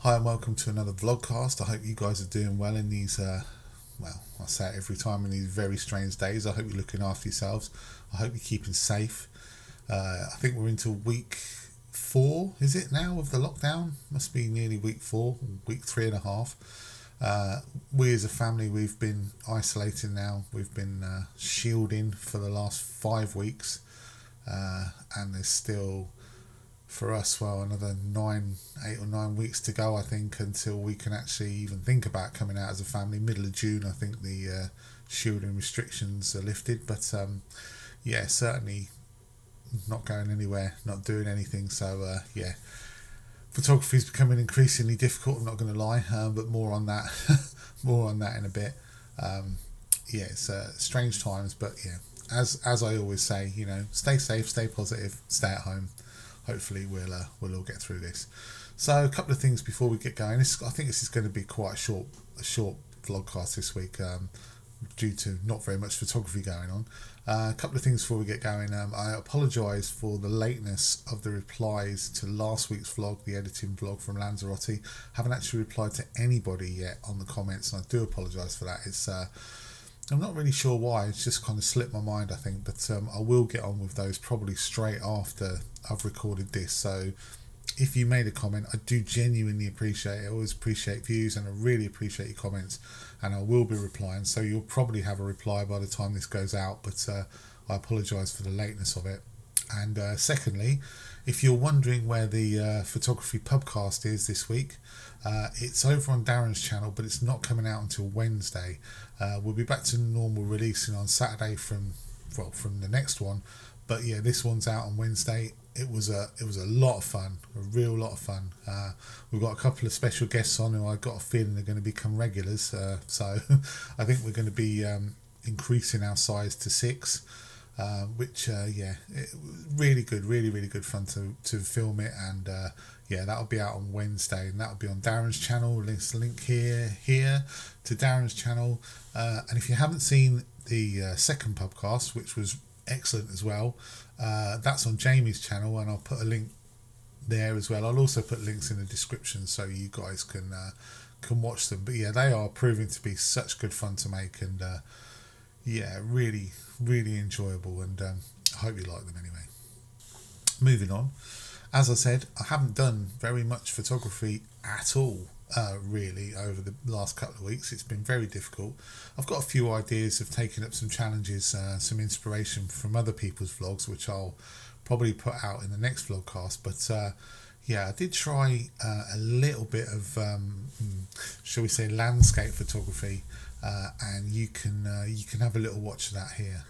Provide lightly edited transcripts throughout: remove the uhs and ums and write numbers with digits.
Hi and welcome to another vlogcast. I hope you guys are doing well in these, well, I say it every time, in these very strange days. I hope you're looking after yourselves. I hope you're keeping safe. I think we're into week 4, is it now, of the lockdown? Must be nearly week 4, week 3.5. We as a family, we've been isolating now. We've been shielding for the last 5 weeks. And there's still, for us, well, another 8 or 9 weeks to go, I think, until we can actually even think about coming out as a family. Middle of June, I think the shielding restrictions are lifted, but yeah, certainly not going anywhere, not doing anything. So yeah, photography is becoming increasingly difficult, I'm not going to lie, but more on that more on that in a bit. Yeah, it's strange times, but yeah, as I always say, you know, stay safe, stay positive, stay at home. Hopefully we'll all get through this. So a couple of things before we get going. I think this is going to be quite a short vlogcast this week, due to not very much photography going on. A couple of things before we get going. I apologise for the lateness of the replies to last week's vlog, the editing vlog from Lanzarote. Haven't actually replied to anybody yet on the comments, and I do apologise for that. It's I'm not really sure why. It's just kind of slipped my mind, I think, but I will get on with those probably straight after I've recorded this. So if you made a comment, I do genuinely appreciate it. I always appreciate views, and I really appreciate your comments, and I will be replying. So you'll probably have a reply by the time this goes out, but I apologise for the lateness of it. And secondly, if you're wondering where the photography pubcast is this week, it's over on Darren's channel, but it's not coming out until Wednesday. We'll be back to normal releasing on Saturday from the next one, but yeah, this one's out on Wednesday. It was a lot of fun, a real lot of fun. We've got a couple of special guests on who I got a feeling are going to become regulars. So I think we're going to be increasing our size to 6. Which yeah, really good, really good fun to film it, and yeah, that'll be out on Wednesday, and that'll be on Darren's channel. This link here to Darren's channel, and if you haven't seen the second podcast, which was excellent as well, that's on Jamie's channel, and I'll put a link there as well. I'll also put links in the description so you guys can watch them. But yeah, they are proving to be such good fun to make, and yeah, really enjoyable, and I hope you like them anyway. Moving on, as I said, I haven't done very much photography at all, really, over the last couple of weeks. It's been very difficult. I've got a few ideas of taking up some challenges, some inspiration from other people's vlogs, which I'll probably put out in the next vlogcast, but yeah, I did try a little bit of, shall we say, landscape photography, and you can have a little watch of that here.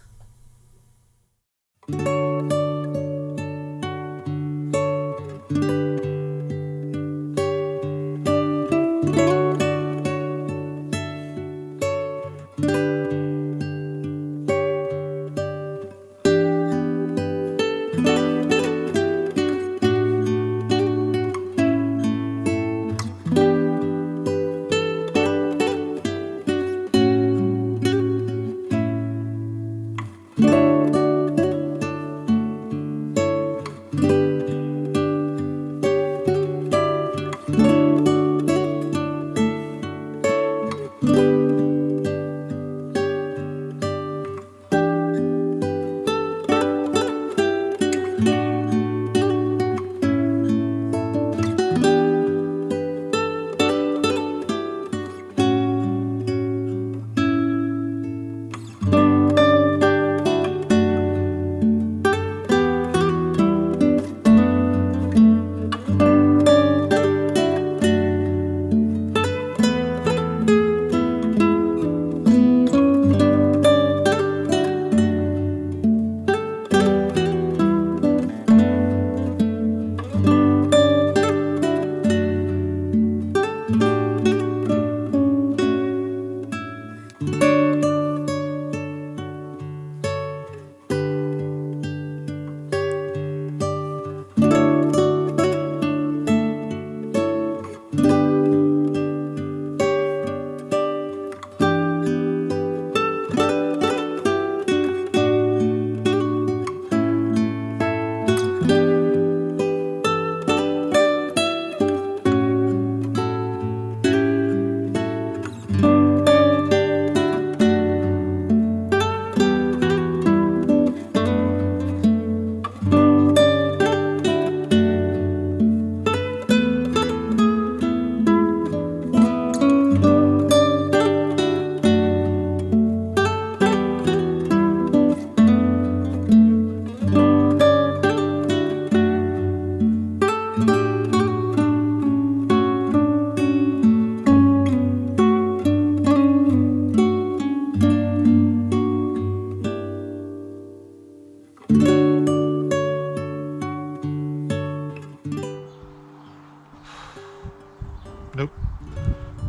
Nope,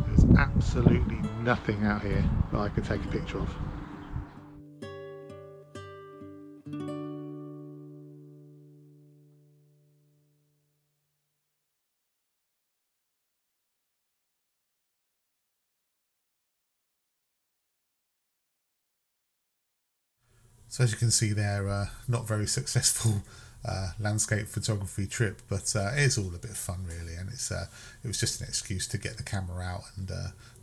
there's absolutely nothing out here that I could take a picture of. So as you can see there, not very successful landscape photography trip, but it is all a bit of fun really, and it was just an excuse to get the camera out and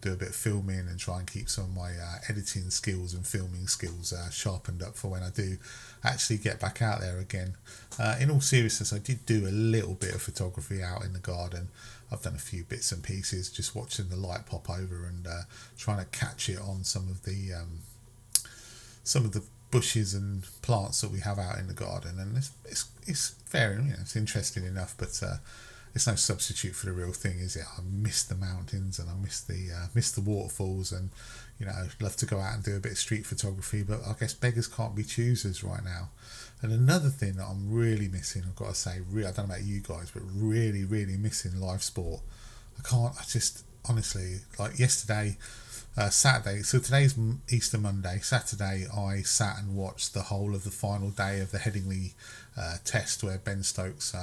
do a bit of filming and try and keep some of my editing skills and filming skills sharpened up for when I do actually get back out there again. In all seriousness, I did do a little bit of photography out in the garden. I've done a few bits and pieces, just watching the light pop over and trying to catch it on some of the bushes and plants that we have out in the garden, and it's fair, it's interesting enough, but it's no substitute for the real thing, is it? I miss the mountains and I miss the waterfalls, and I'd love to go out and do a bit of street photography, but I guess beggars can't be choosers right now. And another thing that I'm really missing, I've got to say, I don't know about you guys, but really missing live sport. I just honestly, like yesterday, Saturday, so today's Easter Monday. Saturday I sat and watched the whole of the final day of the Headingley test, where Ben Stokes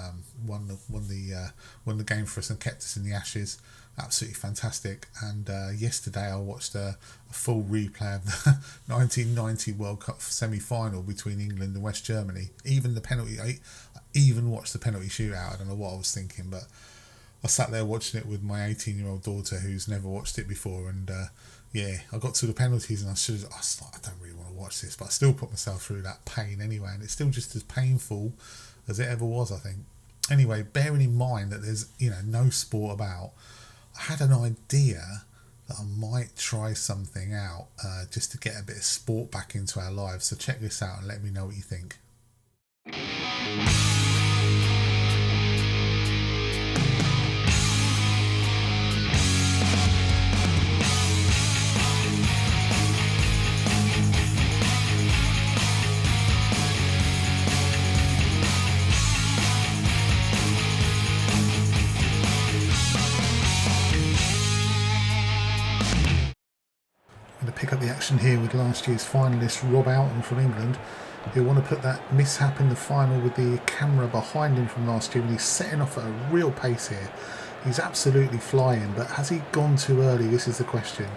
won the game for us and kept us in the Ashes. Absolutely fantastic. And yesterday I watched a full replay of the 1990 World Cup semi-final between England and West Germany. Even the penalty, I even watched the penalty shootout. I don't know what I was thinking, but I sat there watching it with my 18-year-old daughter who's never watched it before, and I got to the penalties and I was like, I don't really want to watch this, but I still put myself through that pain anyway, and it's still just as painful as it ever was, I think. Anyway, bearing in mind that there's no sport about, I had an idea that I might try something out just to get a bit of sport back into our lives. So check this out and let me know what you think. Pick up the action here with last year's finalist Rob Alton from England. He'll want to put that mishap in the final with the camera behind him from last year, and he's setting off at a real pace here. He's absolutely flying, but has he gone too early? This is the question.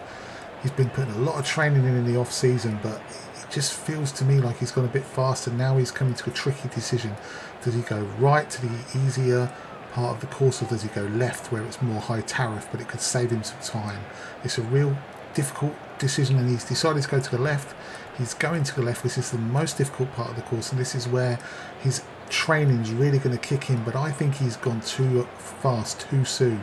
He's been putting a lot of training in the off season, but it just feels to me like he's gone a bit faster. Now he's coming to a tricky decision. Does he go right to the easier part of the course, or does he go left where it's more high tariff but it could save him some time? It's a real difficult decision, and he's decided to go to the left. He's going to the left. This is the most difficult part of the course, and this is where his training's really going to kick in, but I think he's gone too fast too soon,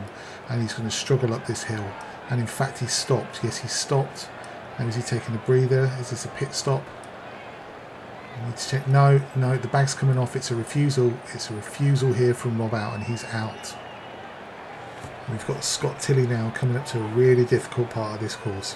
and he's going to struggle up this hill. And in fact he stopped. Yes, he stopped. Now is he taking a breather? Is this a pit stop? I need to check. No, the bag's coming off. It's a refusal. It's a refusal here from Rob Out, and he's out. We've got Scott Tilley now coming up to a really difficult part of this course.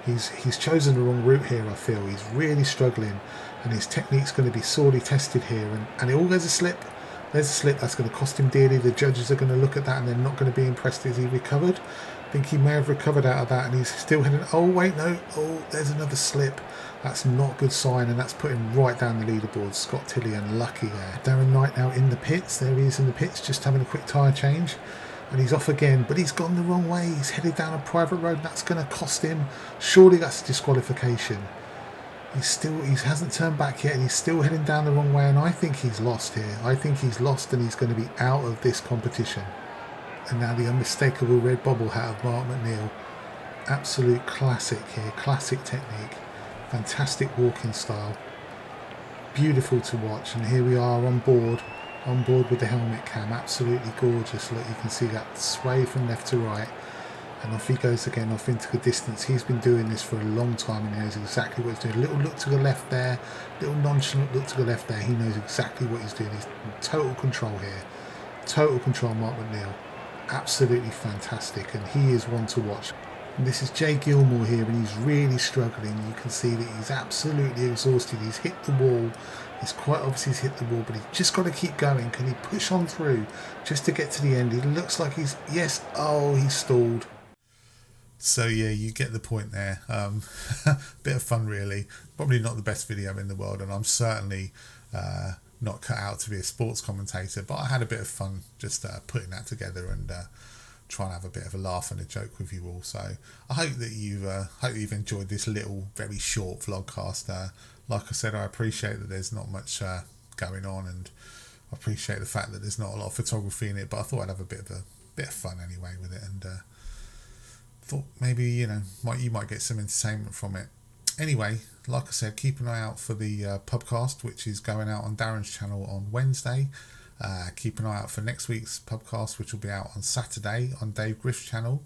He's chosen the wrong route here, I feel. He's really struggling, and his technique's going to be sorely tested here. And it all goes a slip. There's a slip that's going to cost him dearly. The judges are going to look at that and they're not going to be impressed. Is he recovered? I think he may have recovered out of that, and he's still heading. Oh wait, no. Oh, there's another slip. That's not a good sign, and that's putting him right down the leaderboard. Scott Tilley unlucky there. Darren Knight now in the pits. There he is in the pits, just having a quick tyre change. And he's off again, but he's gone the wrong way. He's headed down a private road, and that's going to cost him. Surely that's a disqualification. He hasn't turned back yet, and he's still heading down the wrong way, and I think he's lost here. I think he's lost, and he's going to be out of this competition. And now the unmistakable red bobble hat of Mark McNeil. Absolute classic here, classic technique. Fantastic walking style. Beautiful to watch, and here we are on board with the helmet cam. Absolutely gorgeous. Look, you can see that sway from left to right, and off he goes again, off into the distance. He's been doing this for a long time, and he knows exactly what he's doing. A little look to the left there, little nonchalant look to the left there. He knows exactly what he's doing. He's in total control here. Total control, Mark McNeil. Absolutely fantastic, and he is one to watch. And this is Jay Gilmore here, and he's really struggling. You can see that he's absolutely exhausted. He's hit the wall. It's quite obvious he's hit the wall, but he's just got to keep going. Can he push on through just to get to the end? It looks like he's... Yes. Oh, he's stalled. So yeah, you get the point there. Bit of fun, really. Probably not the best video in the world, and I'm certainly not cut out to be a sports commentator, but I had a bit of fun just putting that together and trying to have a bit of a laugh and a joke with you all. So I hope that you've enjoyed this little, very short vlogcast. Like I said, I appreciate that there's not much going on, and I appreciate the fact that there's not a lot of photography in it, but I thought I'd have a bit of fun anyway with it, and thought maybe you might get some entertainment from it. Anyway, like I said, keep an eye out for the podcast, which is going out on Darren's channel on Wednesday. Keep an eye out for next week's podcast, which will be out on Saturday on Dave Griff's channel.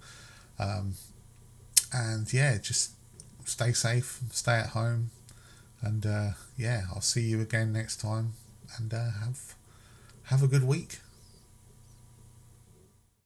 And yeah, just stay safe, stay at home, and yeah, I'll see you again next time, and have a good week.